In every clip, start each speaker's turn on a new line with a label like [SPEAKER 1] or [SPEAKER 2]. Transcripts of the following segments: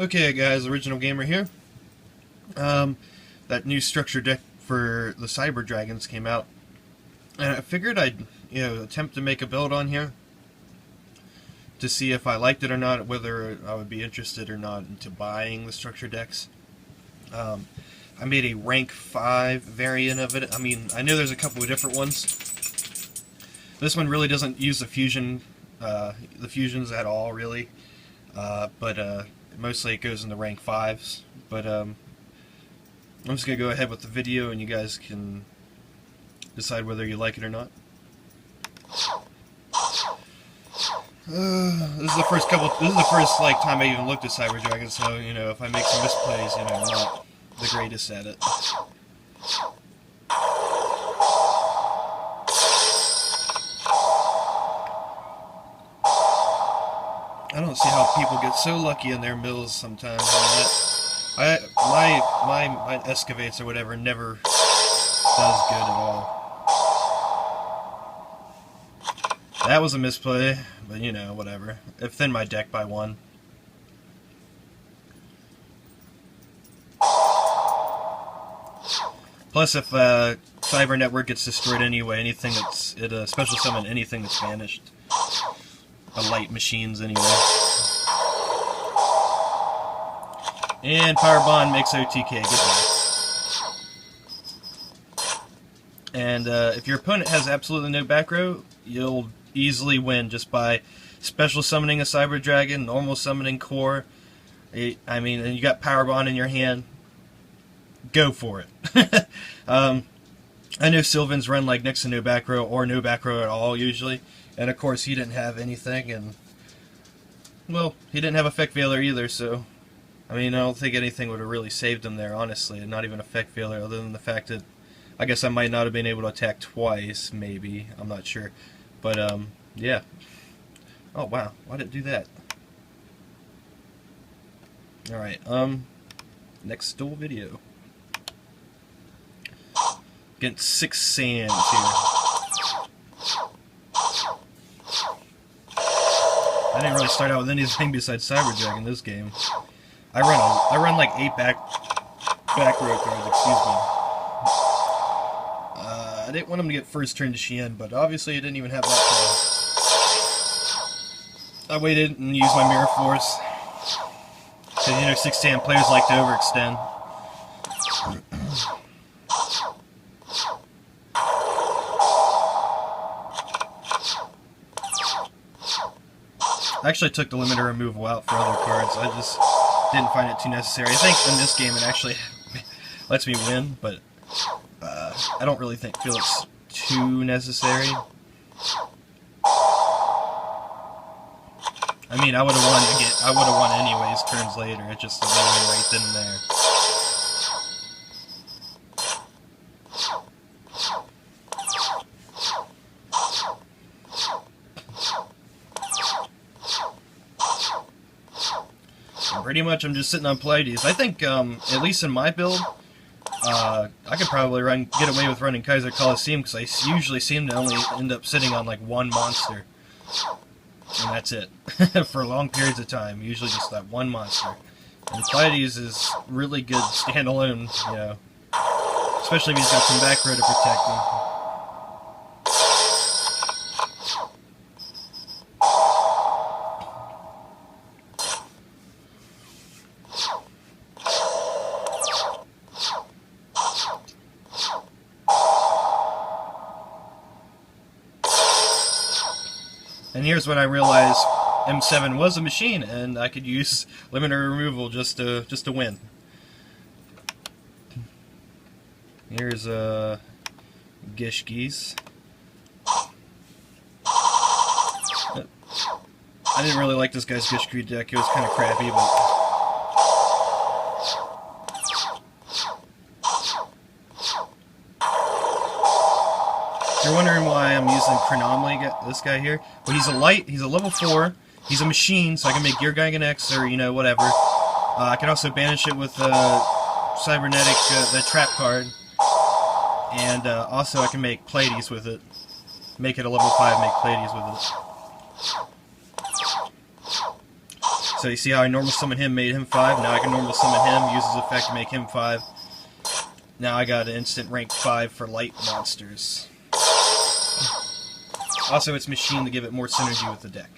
[SPEAKER 1] Okay guys, Original Gamer here. That new structure deck for the Cyber Dragons came out, and I figured I'd attempt to make a build on here to see if I liked it or not, whether I would be interested or not into buying the structure decks. I made a rank 5 variant of it. I mean, I know there's a couple of different ones. This one really doesn't use the fusions at all, really, but mostly it goes in the rank 5s. But I'm just going to go ahead with the video and you guys can decide whether you like it or not. This is the first time I even looked at Cyber Dragon, so if I make some misplays, I'm not the greatest at it. I don't see how people get so lucky in their mills sometimes. My excavates or whatever never does good at all. That was a misplay, but whatever. It thinned my deck by 1. Plus, if Cyber Network gets destroyed anyway, it special summon anything that's banished. Light machines anyway. And Power Bond makes OTK. Goodbye. And if your opponent has absolutely no back row, you'll easily win just by special summoning a Cyber Dragon, normal summoning Core. I mean, and you got Power Bond in your hand. Go for it. I know Sylvan's run like next to no back row or no back row at all usually. And of course he didn't have anything, and well, he didn't have Effect Veiler either, so I mean, I don't think anything would have really saved him there, honestly, and not even Effect Veiler, other than the fact that I guess I might not have been able to attack twice, maybe, I'm not sure. But yeah. Oh wow, why did it do that? Alright, next duel video. Against 6 sands here. I didn't really start out with anything besides Cyber Dragon this game. I run like 8 back row cards, excuse me. I didn't want him to get first turn to Shien, but obviously he didn't even have that play. I waited and used my Mirror Force. Because 6 sand players like to overextend. I actually took the limiter removal out for other cards. I just didn't find it too necessary. I think in this game it actually lets me win, but I don't really feel it's too necessary. I mean, I would have won anyways turns later. It just went right then and there. Pretty much I'm just sitting on Pleiades. I think, at least in my build, I could probably get away with running Kaiser Coliseum, because I usually seem to only end up sitting on like 1 monster. And that's it. For long periods of time. Usually just that 1 monster. And Pleiades is really good standalone, especially if he's got some back row to protect him. And here's when I realized M7 was a machine, and I could use limiter removal just to win. Here's Gishkis. I didn't really like this guy's Gishki deck. It was kind of crappy, but you're wondering why I'm using Chronomaly, this guy here. Well, he's a level 4, he's a machine, so I can make Gear Gigan X or, whatever. I can also banish it with Cybernetic, the trap card. And also I can make Pleiades with it. Make it a level 5, make Pleiades with it. So you see how I normal summon him, made him 5. Now I can normal summon him, use his effect to make him 5. Now I got an instant rank 5 for light monsters. Also, it's machine to give it more synergy with the deck.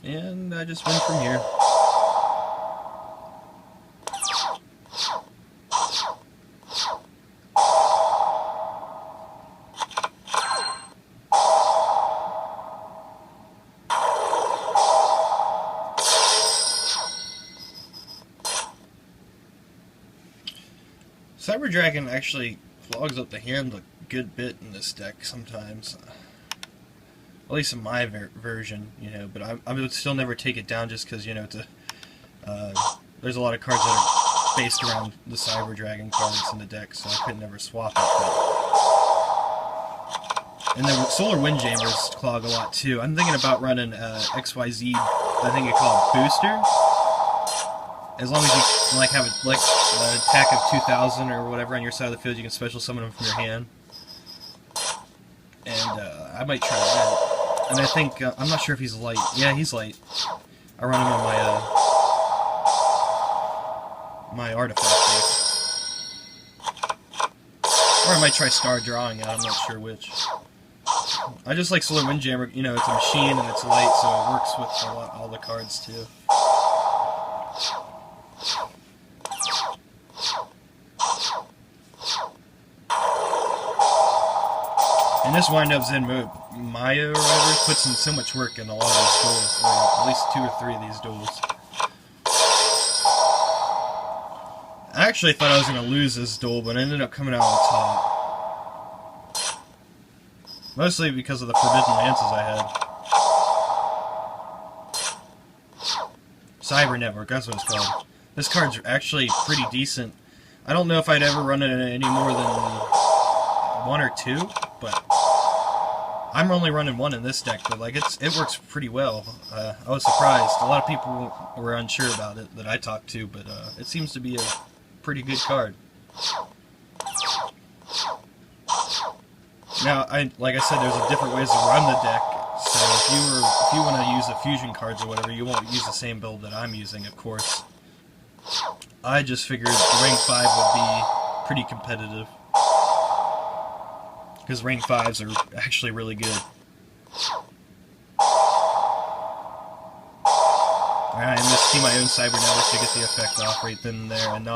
[SPEAKER 1] And I just win from here. Cyber Dragon actually clogs up the hand a good bit in this deck sometimes. At least in my version, you know, but I would still never take it down just because, you know, there's a lot of cards that are based around the Cyber Dragon cards in the deck, so I could never swap it. But... And then Solar Windjammers clog a lot too. I'm thinking about running XYZ, I think it's called Booster. As long as you like have an attack of 2,000 or whatever on your side of the field, you can special summon them from your hand. And I might try that. And I think, I'm not sure if he's light. Yeah, he's light. I run him on my artifact deck. Or I might try Star Drawing it, I'm not sure which. I just like Solar Windjammer, you know, it's a machine and it's light, so it works with all the cards too. And this wind-up Zen mode, Maya or whatever, puts in so much work in a lot of these duels, or at least 2 or 3 of these duels. I actually thought I was going to lose this duel, but I ended up coming out on top. Mostly because of the Forbidden Lances I had. Cyber Network, that's what it's called. This card's actually pretty decent. I don't know if I'd ever run it any more than 1 or 2, but I'm only running 1 in this deck, but like it works pretty well. I was surprised. A lot of people were unsure about it that I talked to, but it seems to be a pretty good card. Now, like I said, there's different ways to run the deck. So if you want to use the fusion cards or whatever, you won't use the same build that I'm using, of course. I just figured rank 5 would be pretty competitive. Because rank 5s are actually really good. I must see my own Cyber Network to get the effect off right then and there and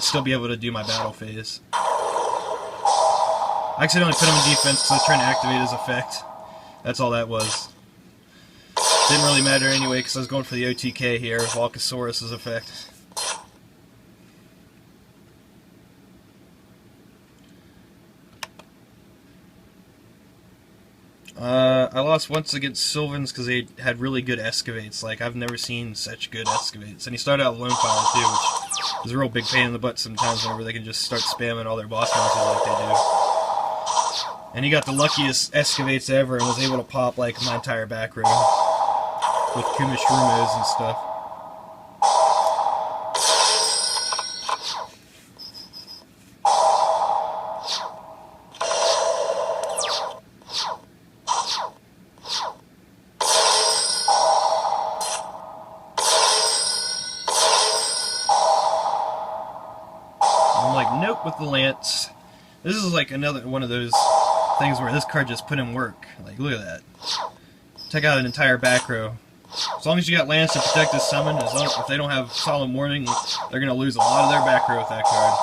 [SPEAKER 1] still be able to do my battle phase. I accidentally put him in defense because I was trying to activate his effect. That's all that was. Didn't really matter anyway because I was going for the OTK here, Volcasaurus' effect. I lost once against Sylvans because they had really good excavates. Like, I've never seen such good excavates. And he started out with Lone Fire too, which is a real big pain in the butt sometimes whenever they can just start spamming all their boss monsters like they do. And he got the luckiest excavates ever and was able to pop like my entire back row with Kumishrumos and stuff. I'm like, nope, with the Lance. This is like another one of those things where this card just put in work. Like, look at that. Take out an entire back row. As long as you got Lance to protect this summon, if they don't have Solemn Warning, they're going to lose a lot of their back row with that card.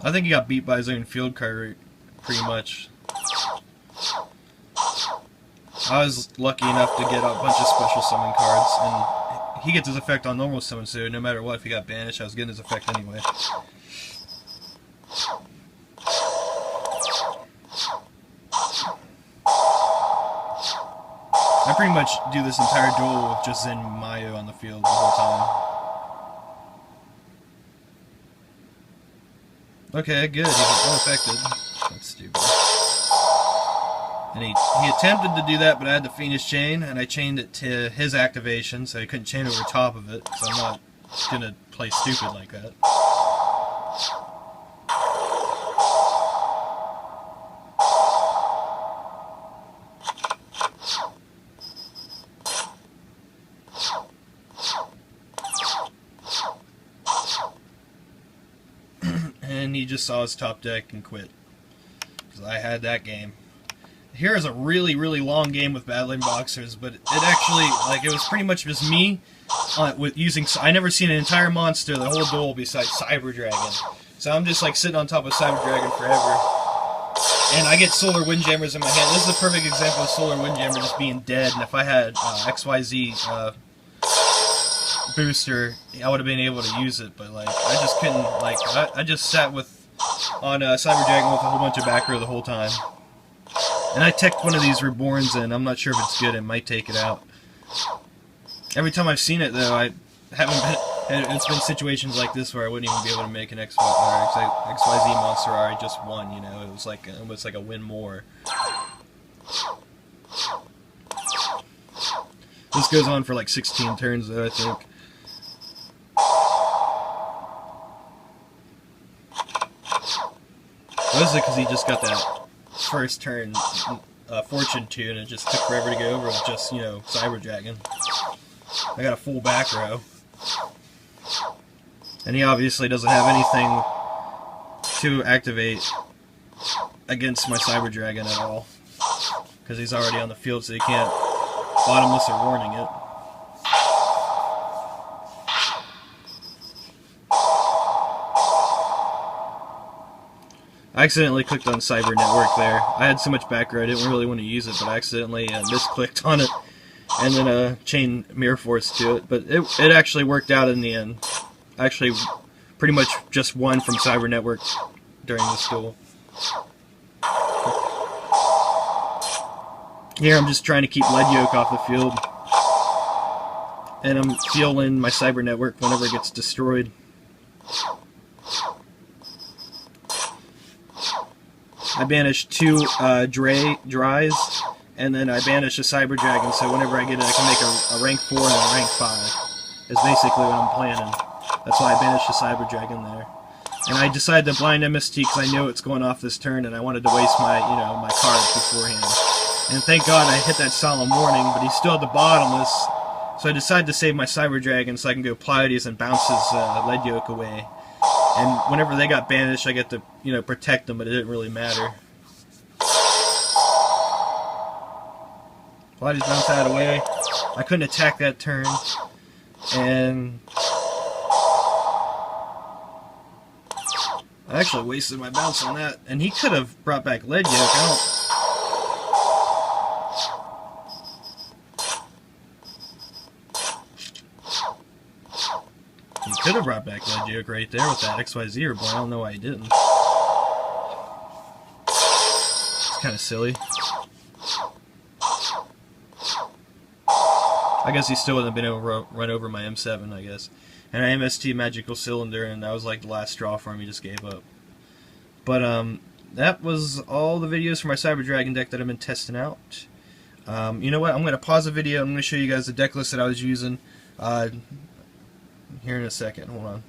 [SPEAKER 1] I think he got beat by his own field card pretty much. I was lucky enough to get a bunch of special summon cards, and he gets his effect on normal summon, so no matter what, if he got banished, I was getting his effect anyway. I pretty much do this entire duel with just Zen Mayo on the field the whole time. Okay, good. He's unaffected. That's stupid. And he attempted to do that, but I had to Phoenix chain, and I chained it to his activation, so he couldn't chain over top of it, so I'm not gonna play stupid like that. And he just saw his top deck and quit, because I had that game. Here is a really, really long game with battling boxers, but it actually, like, it was pretty much just me with using. I never seen an entire monster the whole duel besides Cyber Dragon, so I'm just like sitting on top of Cyber Dragon forever. And I get Solar Windjammers in my hand. This is a perfect example of Solar Windjammer just being dead. And if I had XYZ booster, I would have been able to use it, but like I just couldn't. Like I just sat on Cyber Dragon with a whole bunch of back row the whole time. And I teched one of these Reborns in. I'm not sure if it's good. I might take it out. Every time I've seen it, though, I haven't been. It's been situations like this where I wouldn't even be able to make an XYZ monster, or I just won. You know, it was like almost like a win more. This goes on for like 16 turns, though, I think. Mostly because he just got that first turn Fortune Tune, and it just took forever to get over with just, you know, Cyber Dragon. I got a full back row. And he obviously doesn't have anything to activate against my Cyber Dragon at all, because he's already on the field, so he can't bottomless or warning it. I accidentally clicked on Cyber Network there. I had so much back row I didn't really want to use it, but I accidentally misclicked on it and then chained Mirror Force to it. But it actually worked out in the end. I actually pretty much just won from Cyber Network during this duel. Here I'm just trying to keep Lead Yoke off the field. And I'm feeling my Cyber Network whenever it gets destroyed. I banished 2 Dries, and then I banished a Cyber Dragon, so whenever I get it, I can make a rank 4 and a rank 5. Is basically what I'm planning. That's why I banished a Cyber Dragon there. And I decided to blind MST because I know it's going off this turn, and I wanted to waste my, you know, my cards beforehand. And thank God I hit that Solemn Warning, but he's still at the bottomless, so I decided to save my Cyber Dragon so I can go Pleiades and bounce his Lead Yoke away. And whenever they got banished, I get to, you know, protect them, but it didn't really matter. Pleiades bounced out of the way. I couldn't attack that turn, and I actually wasted my bounce on that. And he could have brought back Lead Yoke. He could have brought back Lead Yoke right there with that XYZ Reborn. I don't know why he didn't. It's kind of silly. I guess he still wouldn't have been able to run over my M7, I guess. And I MST Magical Cylinder, and that was like the last straw for him. He just gave up. But that was all the videos for my Cyber Dragon deck that I've been testing out. You know what? I'm going to pause the video. I'm going to show you guys the deck list that I was using here in a second. Hold on.